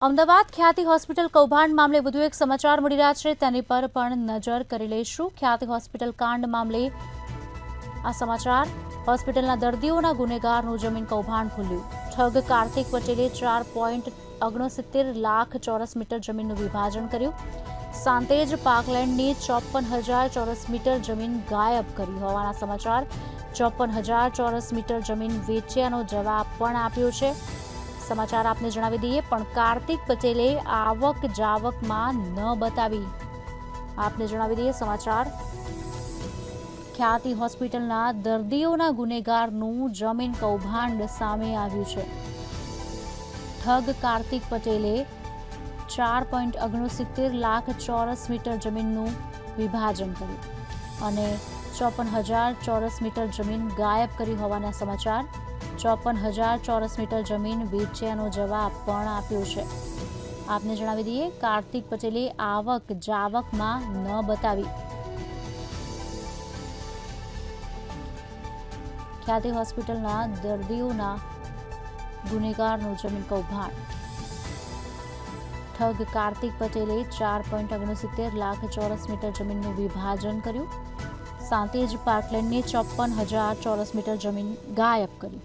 અમદાવાદ ખ્યાતિ હોસ્પિટલ કૌભાંડ મામલે વધુ એક સમાચાર મળી રહ્યા છે, તેની પર પણ નજર કરી લઈશું। ખ્યાતિ હોસ્પિટલ કાંડ મામલે આ સમાચાર। હોસ્પિટલના દર્દીઓના ગુનેગારનું જમીન કૌભાંડ ખુલ્યું। ઠગ કાર્તિક પટેલે 4.69 લાખ ચોરસ મીટર જમીનનું વિભાજન કર્યું। સાંતેજ પાર્કલેન્ડની 54,000 ચોરસ મીટર જમીન ગાયબ કરી હોવાના સમાચાર। 54,000 ચોરસ મીટર જમીન વેચ્યાનો જવાબ પણ આપ્યો છે। સમાચાર આપને જણાવી દઈએ, પણ કાર્તિક પટેલે આવક જાવકમાં ન બતાવી। આપને જણાવી દઈએ સમાચાર। ખ્યાતિ હોસ્પિટલના દર્દીઓના ગુનેગારનું જમીન કૌભાંડ સામે આવ્યું છે। ઠગ કાર્તિક પટેલે 4.69 લાખ ચોરસ મીટર જમીનનું વિભાજન કર્યું અને 54,000 ચોરસ મીટર જમીન ગાયબ કરી હોવાના સમાચાર। 54,000 ચોરસ મીટર જમીન વેચ્યાનો જવાબ પણ આપ્યો છે। આપને જણાવી દઈએ, કાર્તિક પટેલે આવક જાવકમાં ન બતાવી। ખ્યાતિ હોસ્પિટલના દર્દીઓના ગુનેગારનું જમીન કૌભાંડ। ઠગ કાર્તિક પટેલે 4.69 લાખ ચોરસ મીટર જમીનનું વિભાજન કર્યું। સાંતેજ પાર્કલેન્ડની 54,000 ચોરસ મીટર જમીન ગાયબ કરી।